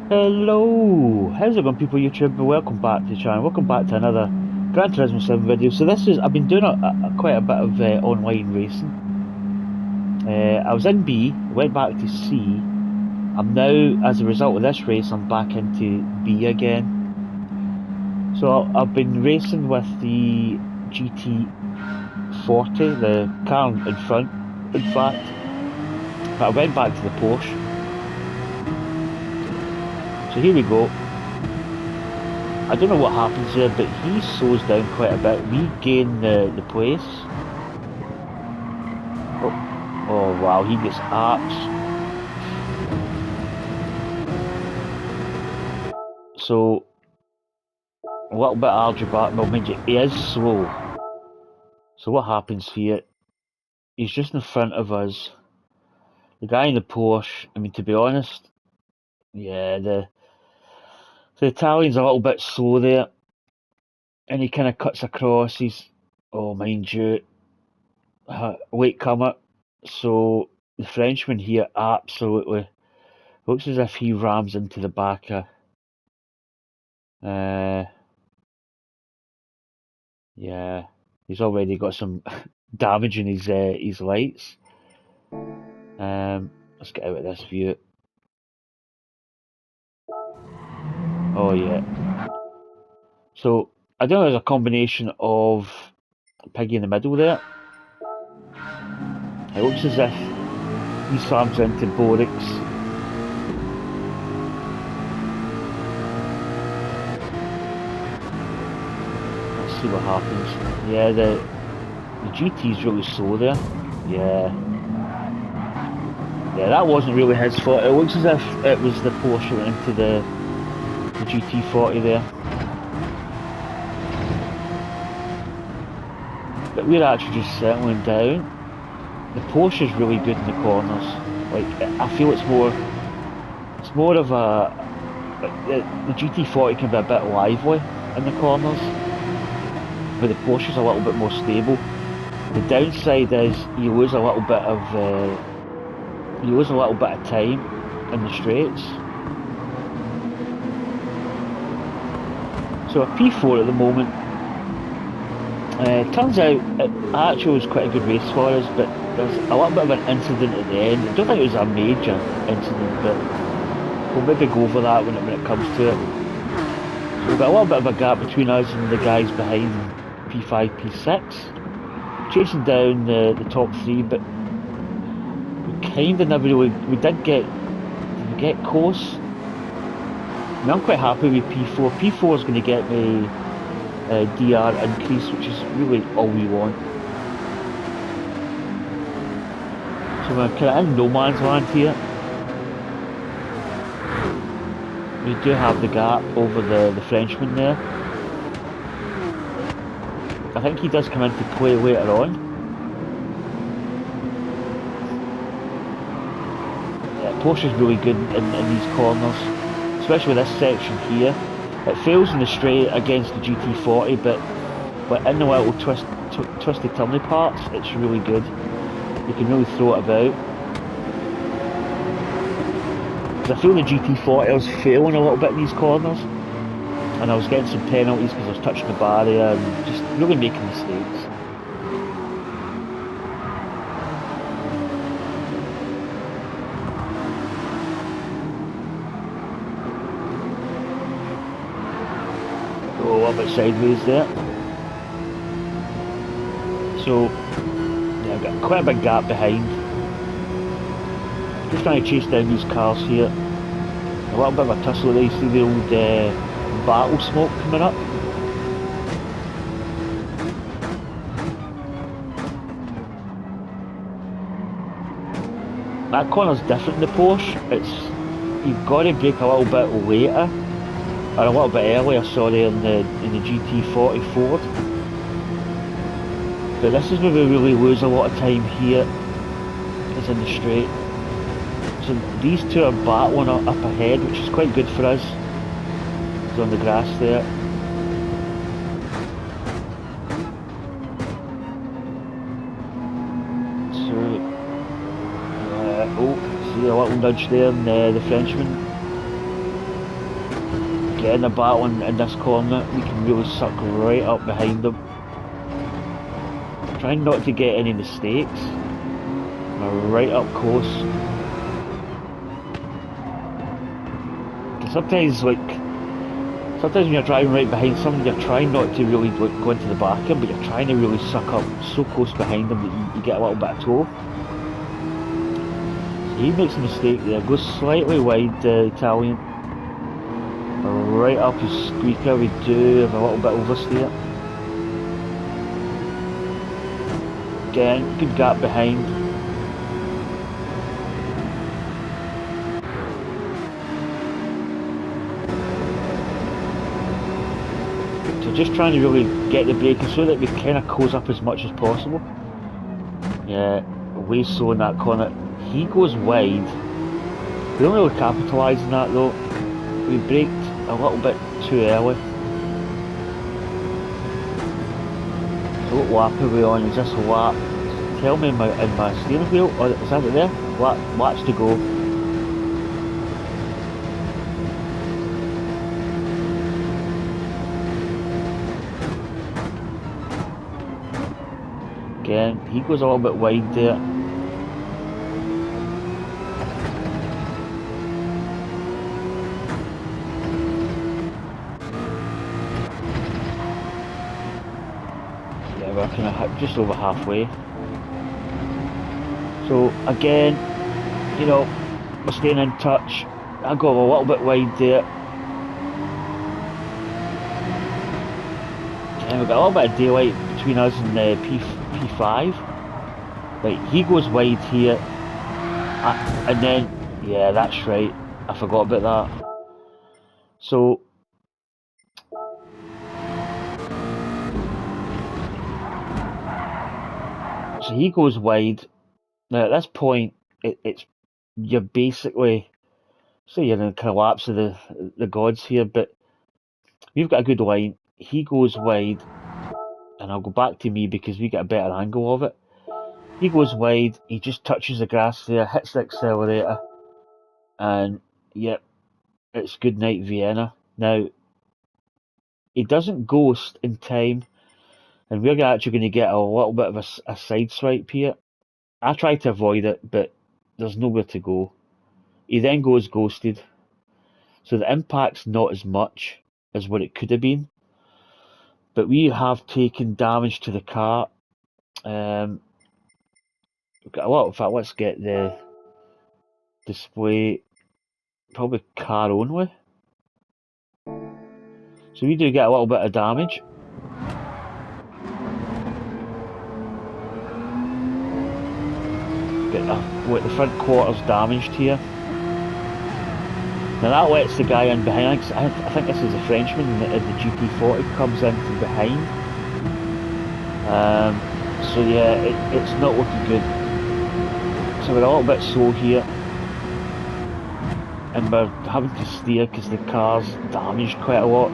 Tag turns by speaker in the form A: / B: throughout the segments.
A: Hello! How's it going, people YouTube? Welcome back to the channel. Welcome back to another Gran Turismo 7 video. So I've been doing quite a bit of online racing. I was in B, went back to C. I'm now, as a result of this race, I'm back into B again. So I've been racing with the GT40, the car in front, in fact. But I went back to the Porsche. So here we go. I don't know what happens there, but he slows down quite a bit. We gain the place. Oh wow, he gets arcs. So a little bit algebra, well, mind you, he is slow. So what happens here? He's just in front of us. The guy in the Porsche, I mean, to be honest, yeah, the Italian's a little bit slow there. And he kind of cuts across. Oh, mind you, late comer. So the Frenchman here absolutely looks as if he rams into the back of. Yeah, he's already got some damage in his lights. Let's get out of this view. Oh yeah. So I don't know, there's a combination of Piggy in the middle there. It looks as if he slams into Borix. Let's see what happens. Yeah, the GT's really slow there. Yeah. Yeah, that wasn't really his fault. It looks as if it was the Porsche went into the GT40 there. But we're actually just settling down. The Porsche is really good in the corners. Like, I feel it's more of a, the GT40 can be a bit lively in the corners, but the Porsche is a little bit more stable. The downside is you lose a little bit of time in the straights. So a P4 at the moment. Turns out it actually was quite a good race for us, but there's a little bit of an incident at the end. I don't think it was a major incident, but we'll maybe go over that when it comes to it. So we've got a little bit of a gap between us and the guys behind P5, P6. Chasing down the top three, but we kind of never really, did we get close? I mean, I'm quite happy with P4. P4 is going to get me DR increase, which is really all we want. So we're kind of in no man's land here. We do have the gap over the Frenchman there. I think he does come into play later on. Yeah, Porsche's really good in these corners, especially with this section here. It fails in the straight against the GT40, but in the little twisty turny parts, it's really good. You can really throw it about. Because I feel the GT40 was failing a little bit in these corners, and I was getting some penalties because I was touching the barrier and just really making mistakes. Oh, a little bit sideways there. So, yeah, I've got quite a big gap behind. Just trying to chase down these cars here. A little bit of a tussle there. You see the old battle smoke coming up. That corner's different in the Porsche. You've got to brake a little bit later, or a little bit earlier, sorry, in the GT40 Ford. But this is where we really lose a lot of time here, is in the straight. So these two are battling up ahead, which is quite good for us. It's on the grass there. So, oh, see a little nudge there in the Frenchman. getting the battle in this corner, we can really suck right up behind them. Trying not to get any mistakes. We're right up close. Sometimes when you're driving right behind someone, you're trying not to really go into the back of them, but you're trying to really suck up so close behind them that you get a little bit of toe. So he makes a mistake there, goes slightly wide, the Italian. Right up his squeaker, we do have a little bit oversteer. Again, good gap behind. Just trying to really get the braking so that we kind of close up as much as possible. Yeah, way slow in that corner. He goes wide. We don't really capitalise on that though. We braked a little bit too early. So what lap are we on? Is this lap? Tell me in my steering wheel, or is that it there? Laps to go. Again, he goes a little bit wide there. Yeah, we're kind of just over halfway. So again, you know, we're staying in touch. I got a little bit wide there. And we've got a little bit of daylight between us and P5. Right, he goes wide here. And then, yeah, that's right. I forgot about that. So he goes wide. Now at this point, you're basically, so you're in a collapse of the gods here, but we've got a good line. He goes wide, and I'll go back to me because we get a better angle of it. He goes wide, he just touches the grass there, hits the accelerator, and yep, it's good night Vienna. Now, he doesn't ghost in time, and we're actually going to get a little bit of a side swipe here. I try to avoid it, but there's nowhere to go. He then goes ghosted, so the impact's not as much as what it could have been, but we have taken damage to the car. We've got a lot. In fact, let's get the display, probably car only. So we do get a little bit of damage. Get the front quarter's damaged here. Now that lets the guy in behind. I think this is a Frenchman, the GT40 comes in from behind. So yeah, it's not looking good. So we're a little bit slow here, and we're having to steer because the car's damaged quite a lot.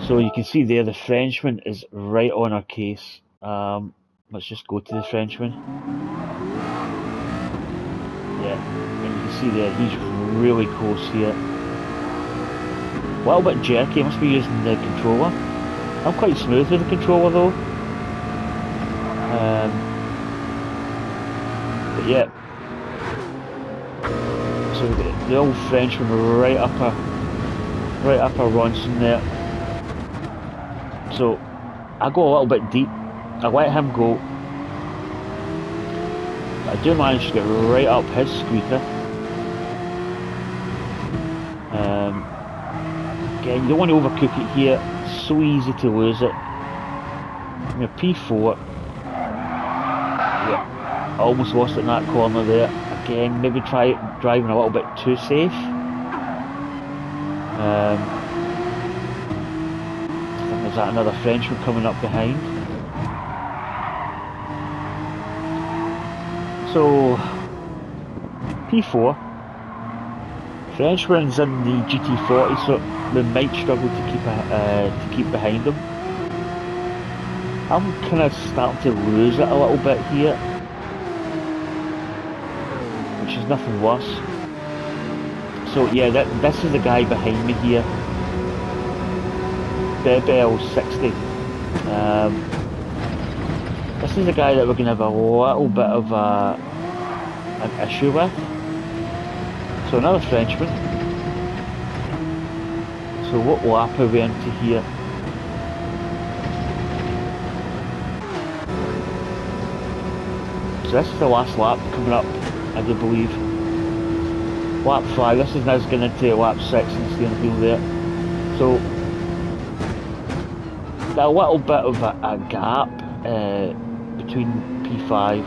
A: So you can see there the Frenchman is right on our case. Let's just go to the Frenchman. Yeah, and you can see there he's really close here. A little bit jerky, must be using the controller. I'm quite smooth with the controller though. But yeah, so the old Frenchman right up our Ronson there. So I go a little bit deep. I let him go. I do manage to get right up his squeaker. Again, you don't want to overcook it here. It's so easy to lose it. I'm a P4. Yeah, I almost lost it in that corner there. Again, maybe try driving a little bit too safe. I think there's another Frenchman coming up behind. So P4, Frenchman's in the GT40, so we might struggle to keep behind them. I'm kind of starting to lose it a little bit here, which is nothing worse. So yeah, this is the guy behind me here. Bebel 60. This is a guy that we're going to have a little bit of an issue with. So another Frenchman. So what lap are we into here? So this is the last lap coming up, I do believe. Lap 5, this is now going into lap 6 and steering wheel there. So, a little bit of a gap between P5.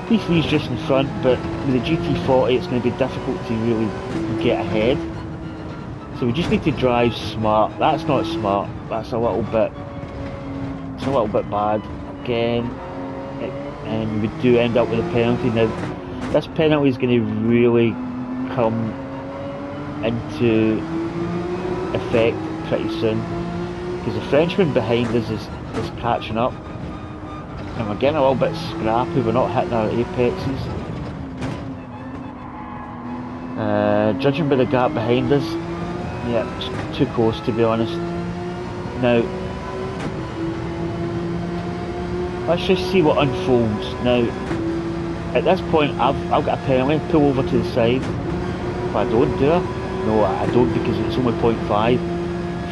A: P3 is just in front, but with the GT40 it's going to be difficult to really get ahead. So we just need to drive smart. That's not smart, that's a little bit, it's a little bit bad. Again, and we do end up with a penalty. Now, this penalty is going to really come into effect pretty soon, because the Frenchman behind us is catching up, and we're getting a little bit scrappy. We're not hitting our apexes. Judging by the gap behind us, yeah, it's too close to be honest. Now, let's just see what unfolds. Now, at this point, I've got a penalty, pull over to the side. If I don't do it, no, I don't, because it's only 0.5.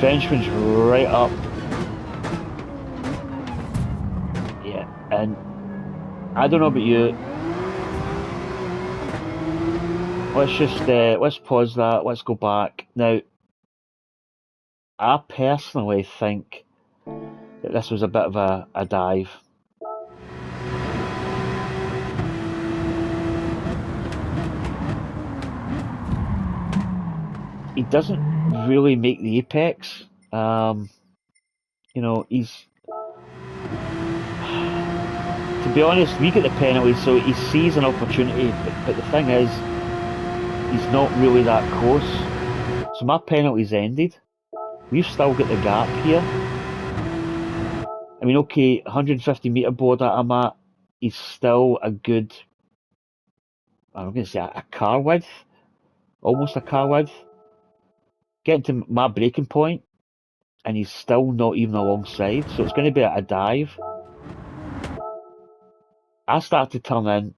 A: Frenchman's right up. Yeah, and I don't know about you. Let's just let's pause that. Let's go back now. I personally think that this was a bit of a dive. He doesn't really make the apex. You know, he's, to be honest, we get the penalty, so he sees an opportunity, but the thing is, he's not really that close. So my penalty's ended. We've still got the gap here. I mean, okay, 150 metre board that I'm at, he's still a good, I'm going to say a car width, almost a car width. Getting to my braking point, and he's still not even alongside, so it's going to be a dive. I start to turn in.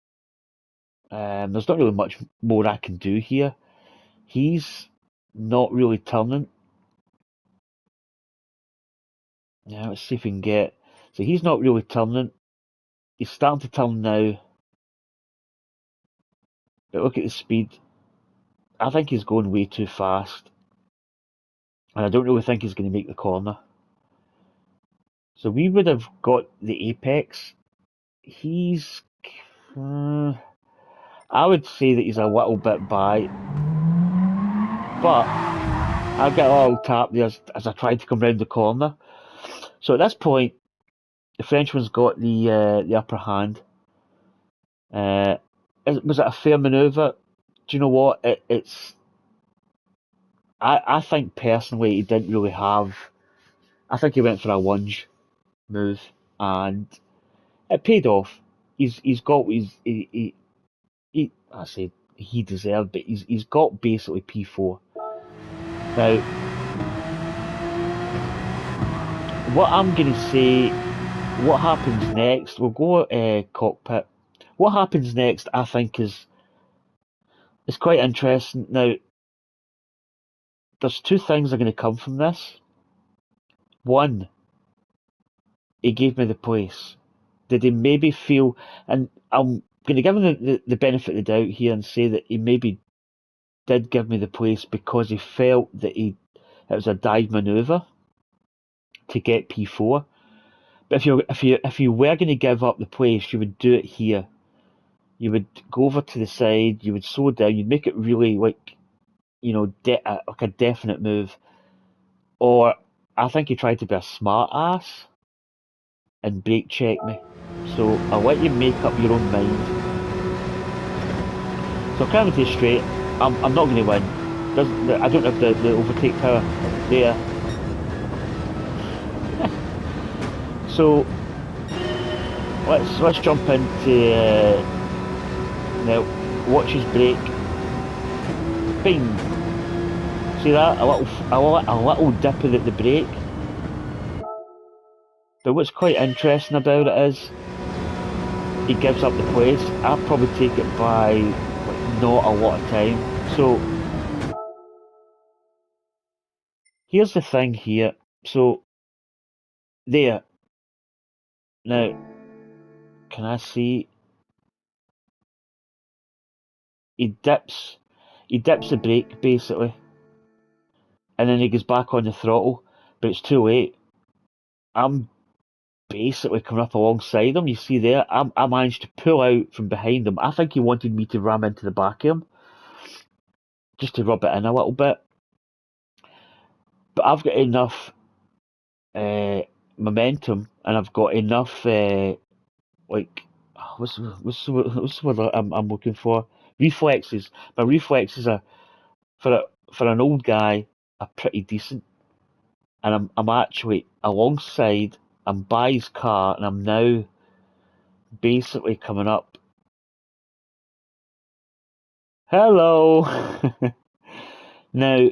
A: There's not really much more I can do here. He's not really turning. Yeah, let's see if we can get. So he's not really turning. He's starting to turn now. But look at the speed. I think he's going way too fast. And I don't really think he's going to make the corner. So we would have got the apex. He's... I would say that he's a little bit by. But I get a little tap there as I tried to come round the corner. So at this point, the Frenchman's got the upper hand. Was it a fair manoeuvre? Do you know what? I think personally he didn't really have. I think he went for a lunge move, and it paid off. He's got he I say he deserved, but he's got basically P4. Now, what I'm going to say, what happens next, we'll go cockpit. What happens next, I think, is quite interesting. Now, there's two things that are going to come from this. One, he gave me the place. Did he maybe feel, and I'm going to give him the benefit of the doubt here and say that he maybe did give me the place because he felt that it was a dive manoeuvre to get P4. But if you were going to give up the place, you would do it here. You would go over to the side. You would slow down. You'd make it really like, you know, like a definite move. Or I think he tried to be a smart ass and brake check me. So I'll let you make up your own mind. So I'm coming to you straight. I'm not going to win. I don't have the overtake power there. So let's jump into now. Watch his brake. Bing. See that? A little dip at the brake. But what's quite interesting about it is he gives up the place. I'd probably take it by like not a lot of time. So here's the thing here. So there. Now, can I see he dips the brake basically, and then he goes back on the throttle, but it's too late. I'm basically coming up alongside him. You see there, I managed to pull out from behind him. I think he wanted me to ram into the back of him, just to rub it in a little bit. But I've got enough momentum, and I've got enough like what's the word I'm looking for? Reflexes. My reflexes are for an old guy are pretty decent, and I'm actually alongside. I'm by his car, and I'm now basically coming up. Hello. Now,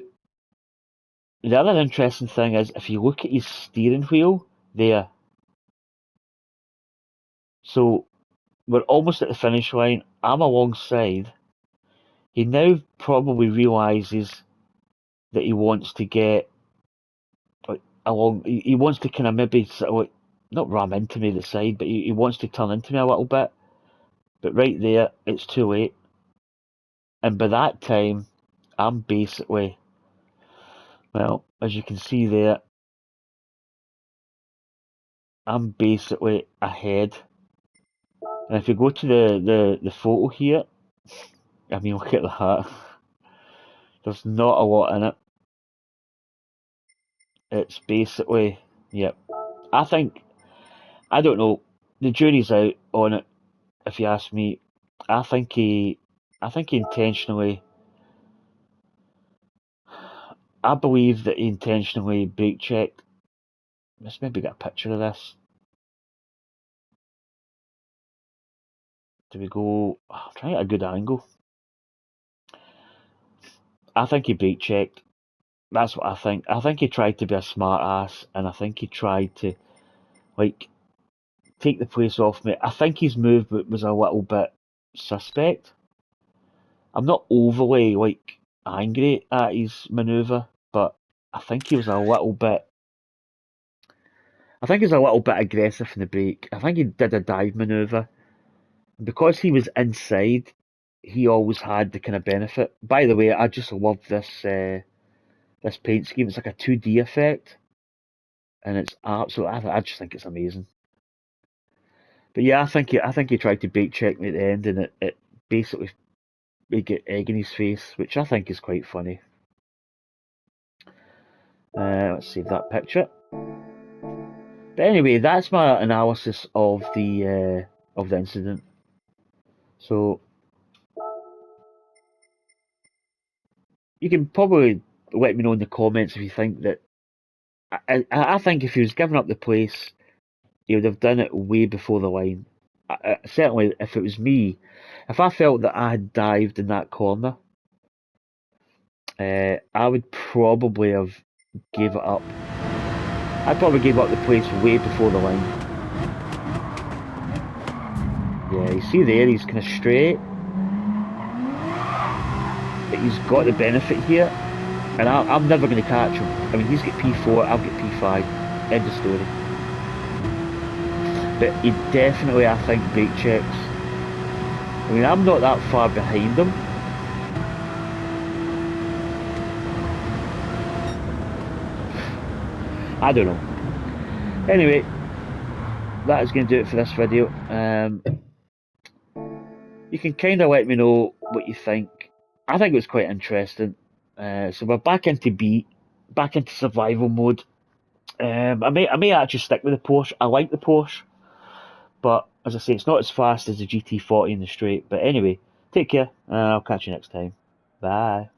A: the other interesting thing is if you look at his steering wheel there, so we're almost at the finish line. I'm alongside. He now probably realizes that he wants to get like along. He wants to kind of maybe sort of like not ram into me at the side, but he wants to turn into me a little bit. But right there, it's too late. And by that time, I'm basically, well, as you can see there, I'm basically ahead. And if you go to the photo here, I mean, look at that. There's not a lot in it. It's basically, yep. I think, I don't know, the jury's out on it, if you ask me. I think he, I think he intentionally, I believe that he intentionally brake checked. Let's maybe get a picture of this. Do we go, I'm trying to get a good angle. I think he brake checked. That's what I think. I think he tried to be a smart ass, and I think he tried to, like, take the place off me. I think his move was a little bit suspect. I'm not overly, like, angry at his manoeuvre, but I think he was a little bit. I think he was a little bit aggressive in the brake. I think he did a dive manoeuvre. Because he was inside, he always had the kind of benefit. By the way, I just love this paint scheme. It's like a 2D effect, and it's absolutely. I just think it's amazing. But yeah, I think he tried to bait check me at the end, and it basically made get egg in his face, which I think is quite funny. Let's save that picture. But anyway, that's my analysis of the incident. So you can probably let me know in the comments if you think that. I think if he was giving up the place, he would have done it way before the line. Certainly, if it was me, if I felt that I had dived in that corner, I would probably have gave it up. I'd probably give up the place way before the line. Yeah, you see there, he's kind of straight, but he's got the benefit here, and I'm never going to catch him. I mean, he's got P4, I'll get P5. End of story. But he definitely, I think, brake checks. I mean, I'm not that far behind him. I don't know. Anyway, that is going to do it for this video. You can kind of let me know what you think. I think it was quite interesting. So we're back into back into survival mode. I may actually stick with the Porsche. I like the Porsche, but as I say, it's not as fast as the GT40 in the straight. But anyway, take care, and I'll catch you next time. Bye.